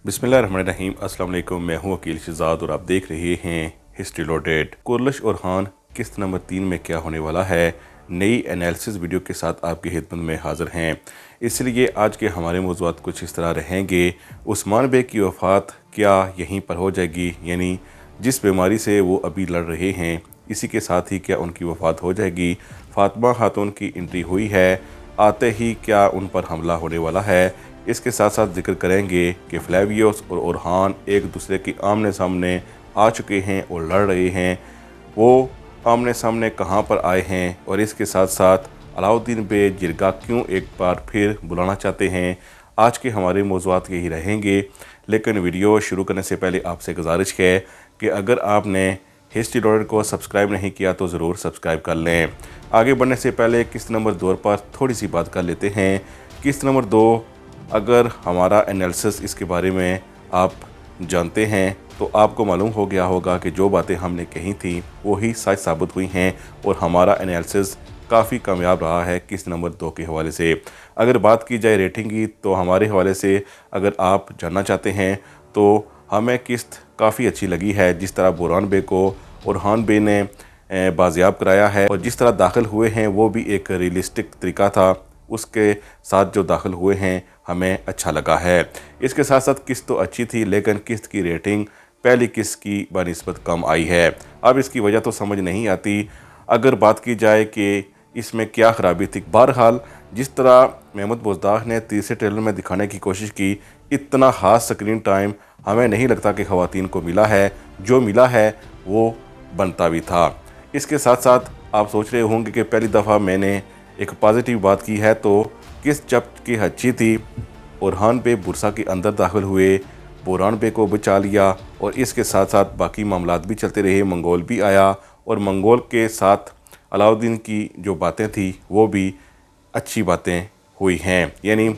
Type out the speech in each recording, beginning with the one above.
बिस्मिल्लाहिर्रहमानिर्रहीम। अस्सलाम वालेकुम। मैं हूं वकील शहजाद और आप देख रहे हैं हिस्ट्री लोडेड। कुरलिश और हान किस्त नंबर 3 में क्या होने वाला है, नई एनालिसिस वीडियो के साथ आपकी खिदमत में हाज़िर हैं। इसलिए आज के हमारे मौज़ूआत कुछ इस तरह रहेंगे। उस्मान बे की वफ़ात क्या यहीं पर हो जाएगी, यानी जिस बीमारी से वो अभी लड़ रहे हैं इसी के साथ ही क्या उनकी वफ़ात हो जाएगी। फ़ातिमा खातून की एंट्री हुई है, आते ही क्या उन पर हमला होने वाला है। इसके साथ साथ जिक्र करेंगे कि फ्लेवियोस और ओरहान एक दूसरे के आमने सामने आ चुके हैं और लड़ रहे हैं। वो आमने सामने कहाँ पर आए हैं और इसके साथ साथ अलाउद्दीन बे जिरगा क्यों एक बार फिर बुलाना चाहते हैं। आज के हमारे मौज़ूआत यही रहेंगे। लेकिन वीडियो शुरू करने से पहले आपसे गुजारिश है कि अगर आपने हिस्ट्री लोडेड को सब्सक्राइब नहीं किया तो ज़रूर सब्सक्राइब कर लें। आगे बढ़ने से पहले किस्त नंबर 2 पर थोड़ी सी बात कर लेते हैं। किस्त नंबर 2, अगर हमारा एनालिसिस इसके बारे में आप जानते हैं तो आपको मालूम हो गया होगा कि जो बातें हमने कही थी वही सच साबित हुई हैं और हमारा एनालिसिस काफ़ी कामयाब रहा है किस्त नंबर 2 के हवाले से। अगर बात की जाए रेटिंग की तो हमारे हवाले से अगर आप जानना चाहते हैं तो हमें किस्त काफ़ी अच्छी लगी है। जिस तरह बुरहान बे को ओरहान बे ने बाजियाब कराया है और जिस तरह दाखिल हुए हैं वो भी एक रियलिस्टिक तरीका था, उसके साथ जो दाखिल हुए हैं हमें अच्छा लगा है। इसके साथ साथ किस्त तो अच्छी थी लेकिन किस्त की रेटिंग पहली किस्त की बनिस्बत कम आई है। अब इसकी वजह तो समझ नहीं आती। अगर बात की जाए कि इसमें क्या ख़राबी थी, बहरहाल जिस तरह महमूद बुज़दार ने तीसरे ट्रेलर में दिखाने की कोशिश की, इतना ख़ास स्क्रीन टाइम हमें नहीं लगता कि ख़वातीन को मिला है। जो मिला है वो बनता भी था। इसके साथ साथ आप सोच रहे होंगे कि पहली दफ़ा मैंने एक पॉजिटिव बात की है तो किस्त जब की अच्छी थी, ओरहान बे बुरसा के अंदर दाखिल हुए, बुरहान बे को बचा लिया और इसके साथ साथ बाकी मामलात भी चलते रहे। मंगोल भी आया और मंगोल के साथ अलाउद्दीन की जो बातें थी वो भी अच्छी बातें हुई हैं, यानी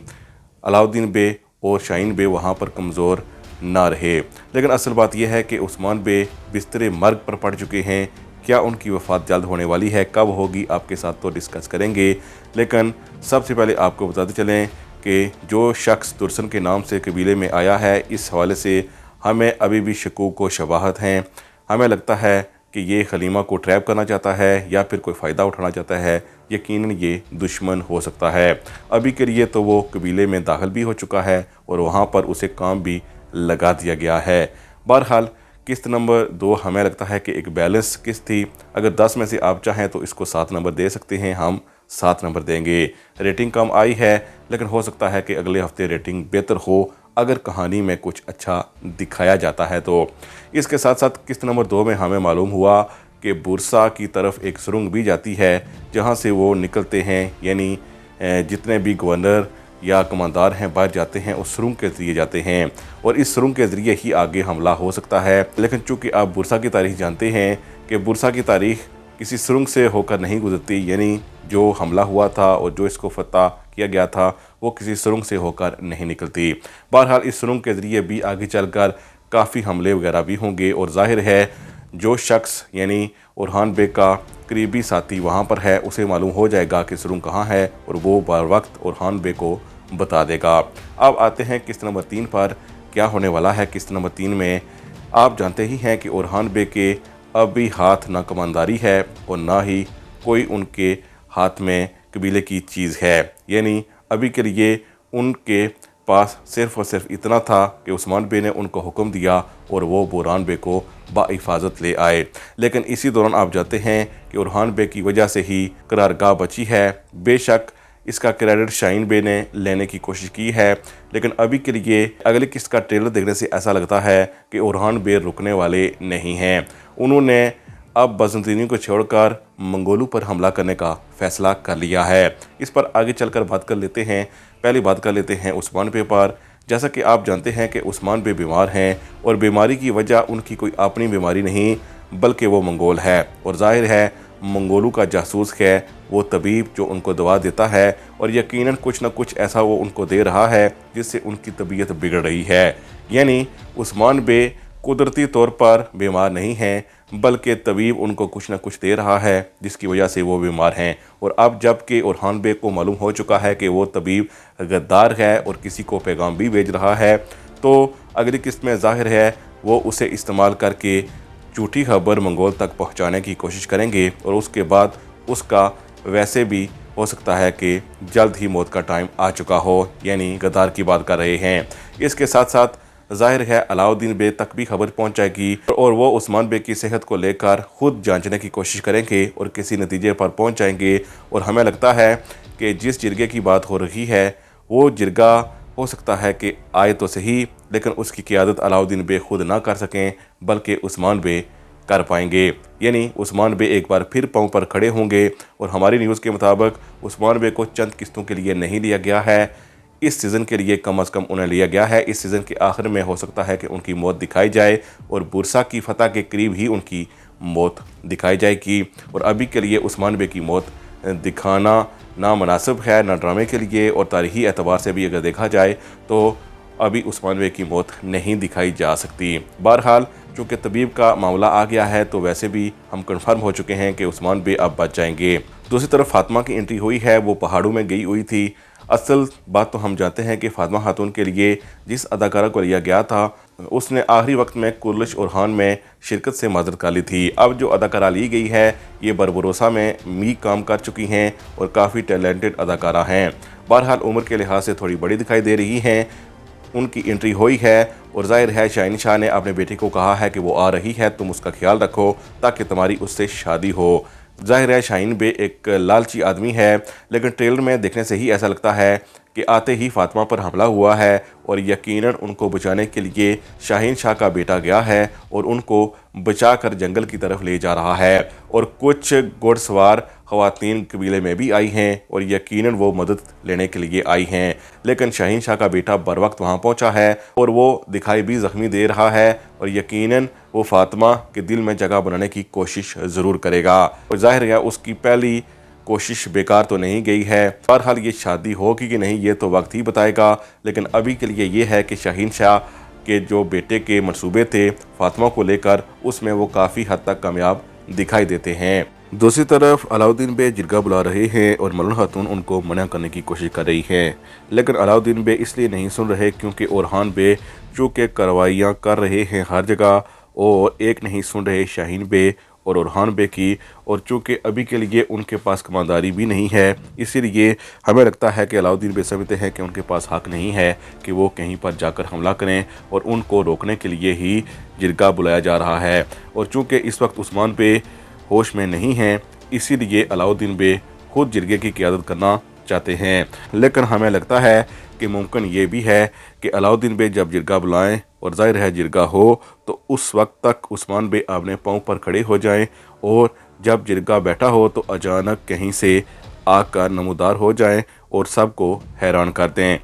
अलाउद्दीन बे और शाहीन बे वहाँ पर कमज़ोर ना रहे। लेकिन असल बात यह है कि उस्मान बे बिस्तरे मर्ग पर पड़ चुके हैं। क्या उनकी वफ़ात जल्द होने वाली है, कब होगी, आपके साथ तो डिस्कस करेंगे। लेकिन सबसे पहले आपको बताते चलें कि जो शख्स तुरसन के नाम से कबीले में आया है, इस हवाले से हमें अभी भी शकूक व शबाहत हैं। हमें लगता है कि ये खलीमा को ट्रैप करना चाहता है या फिर कोई फ़ायदा उठाना चाहता है। यकीनन ये दुश्मन हो सकता है। अभी के लिए तो वो कबीले में दाखिल भी हो चुका है और वहाँ पर उसे काम भी लगा दिया गया है। बहरहाल किस्त नंबर 2 हमें लगता है कि एक बैलेंस किस्त थी। अगर 10 में से आप चाहें तो इसको 7 नंबर दे सकते हैं, हम 7 नंबर देंगे। रेटिंग कम आई है लेकिन हो सकता है कि अगले हफ्ते रेटिंग बेहतर हो अगर कहानी में कुछ अच्छा दिखाया जाता है तो। इसके साथ साथ किस्त नंबर 2 में हमें मालूम हुआ कि बुरसा की तरफ एक सुरंग भी जाती है जहाँ से वो निकलते हैं, यानी जितने भी गवर्नर या कमांडार हैं बाहर जाते हैं उस सुरंग के ज़रिए जाते हैं और इस सुरंग के ज़रिए ही आगे हमला हो सकता है। लेकिन चूँकि आप बुरसा की तारीख जानते हैं कि बुरसा की तारीख किसी सुरंग से होकर नहीं गुजरती, यानी जो हमला हुआ था और जो इसको फतह किया गया था वो किसी सुरंग से होकर नहीं निकलती। बहरहाल इस सुरंग के ज़रिए भी आगे चलकर काफ़ी हमले वगैरह भी होंगे और जाहिर है जो शख्स यानी ओरहान बे का करीबी साथी वहाँ पर है उसे मालूम हो जाएगा कि सुरंग कहाँ है और वो बर वक्त ओरहान बे को बता देगा। अब आते हैं किस्त नंबर 3 पर, क्या होने वाला है किस्त नंबर 3 में। आप जानते ही हैं कि ओरहान बे के अभी हाथ ना कमानदारी है और ना ही कोई उनके हाथ में कबीले की चीज़ है, यानी अभी के लिए उनके पास सिर्फ़ और सिर्फ इतना था कि उस्मान बे ने उनको हुक्म दिया और वो बुरहान बे को बाहिफाजत ले आए। लेकिन इसी दौरान आप जानते हैं कि ओरहान बे की वजह से ही करारगाह बची है। बेशक इसका क्रेडिट शाहीन बे ने लेने की कोशिश की है लेकिन अभी के लिए अगली किस्त का ट्रेलर देखने से ऐसा लगता है कि ओरहान बे रुकने वाले नहीं हैं। उन्होंने अब बजंतीनी को छोड़कर मंगोलों पर हमला करने का फ़ैसला कर लिया है। इस पर आगे चलकर बात कर लेते हैं। पहली बात कर लेते हैं उस्मान बे पर। जैसा कि आप जानते हैं कि उस्मान बे बीमार हैं और बीमारी की वजह उनकी कोई अपनी बीमारी नहीं बल्कि वो मंगोल है और जाहिर है मंगोलों का जासूस है वो तबीब जो उनको दवा देता है और यकीनन कुछ ना कुछ ऐसा वो उनको दे रहा है जिससे उनकी तबीयत बिगड़ रही है। यानी उस्मान बे कुदरती तौर पर बीमार नहीं हैं बल्कि तबीब उनको कुछ ना कुछ दे रहा है जिसकी वजह से वो बीमार हैं। और अब जबकि ओरहान बे को मालूम हो चुका है कि वो तबीब गद्दार है और किसी को पैगाम भी भेज रहा है, तो अगली किस्त में ज़ाहिर है वो उसे इस्तेमाल करके झूठी खबर मंगोल तक पहुंचाने की कोशिश करेंगे और उसके बाद उसका वैसे भी हो सकता है कि जल्द ही मौत का टाइम आ चुका हो, यानी गद्दार की बात कर रहे हैं। इसके साथ साथ ज़ाहिर है अलाउद्दीन बे तक भी खबर पहुंच जाएगी और वो उस्मान बे की सेहत को लेकर खुद जांचने की कोशिश करेंगे और किसी नतीजे पर पहुंच जाएंगे। और हमें लगता है कि जिस जिरगे की बात हो रही है वो जिरगा हो सकता है कि आए तो सही, लेकिन उसकी क़ियादत अलाउद्दीन बे खुद ना कर सकें बल्कि उस्मान बे कर पाएंगे, यानी उस्मान बे एक बार फिर पांव पर खड़े होंगे। और हमारी न्यूज़ के मुताबिक उस्मान बे को चंद किस्तों के लिए नहीं लिया गया है, इस सीज़न के लिए कम अज़ कम उन्हें लिया गया है। इस सीज़न के आखिर में हो सकता है कि उनकी मौत दिखाई जाए और बुरसा की फतह के करीब ही उनकी मौत दिखाई जाएगी। और अभी के लिए उस्मान बे की मौत दिखाना ना मुनासिब है, ना ड्रामे के लिए, और तारीख़ी एतबार से भी अगर देखा जाए तो अभी उस्मान बे की मौत नहीं दिखाई जा सकती। बहरहाल चूँकि तबीब का मामला आ गया है तो वैसे भी हम कन्फर्म हो चुके हैं कि उस्मान बे अब बच जाएंगे। दूसरी तरफ फातिमा की एंट्री हुई है, वो पहाड़ों में गई हुई थी। असल बात तो हम जानते हैं कि फातिमा खातून के लिए जिस अदाकारा को लिया गया था उसने आखिरी वक्त में कुर्लिश और हान में शिरकत से माजरत कर ली थी। अब जो अदाकारा ली गई है ये बरबरोसा में काम कर चुकी हैं और काफ़ी टैलेंटेड अदाकारा हैं। बहरहाल उम्र के लिहाज से थोड़ी बड़ी दिखाई दे रही हैं। उनकी एंट्री हुई है और जाहिर है शाहीन शाह ने अपने बेटे को कहा है कि वो आ रही है, तुम उसका ख्याल रखो ताकि तुम्हारी उससे शादी हो। जाहिर है शाहीन बे एक लालची आदमी है, लेकिन ट्रेलर में देखने से ही ऐसा लगता है कि आते ही फातिमा पर हमला हुआ है और यकीनन उनको बचाने के लिए शाहीन शाह का बेटा गया है और उनको बचाकर जंगल की तरफ ले जा रहा है। और कुछ घुड़सवार ख़वातीन कबीले में भी आई हैं और यकीनन वो मदद लेने के लिए आई हैं, लेकिन शाहीन शाह का बेटा बर वक्त वहाँ पहुँचा है और वो दिखाई भी ज़ख्मी दे रहा है और यकीनन वो फातिमा के दिल में जगह बनाने की कोशिश ज़रूर करेगा। और ज़ाहिर है उसकी पहली कोशिश बेकार तो नहीं गई है। बहरहाल ये शादी होगी कि नहीं ये तो वक्त ही बताएगा, लेकिन अभी के लिए ये है कि शाहीन शाह के जो बेटे के मंसूबे थे फातिमा को लेकर उसमें वो काफ़ी हद तक कामयाब दिखाई देते हैं। दूसरी तरफ अलाउद्दीन बे जिरगा बुला रहे हैं और मलून खातून उनको मना करने की कोशिश कर रही है, लेकिन अलाउद्दीन बे इसलिए नहीं सुन रहे क्योंकि ओरहान बे चूँकि कार्रवाइयाँ कर रहे हैं हर जगह और एक नहीं सुन रहे शाहीन बे और ओरहान बे की। और चूँकि अभी के लिए उनके पास कमांदारी भी नहीं है, इसीलिए हमें लगता है कि अलाउद्दीन बे समझते हैं कि उनके पास हक़ नहीं है कि वो कहीं पर जाकर हमला करें और उनको रोकने के लिए ही जिरगा बुलाया जा रहा है। और चूँकि इस वक्त उस्मान बे होश में नहीं हैं, इसीलिए अलाउद्दीन बे खुद जिरगे की क़ियादत करना चाहते हैं। लेकिन हमें लगता है कि मुमकिन ये भी है कि अलाउद्दीन बे जब जिरगा बुलाएं और ज़ाहिर है जिरगा हो तो उस वक्त तक उस्मान बे अपने पाँव पर खड़े हो जाएं और जब जिरगा बैठा हो तो अचानक कहीं से आकर नमूदार हो जाएं और सबको हैरान कर दें।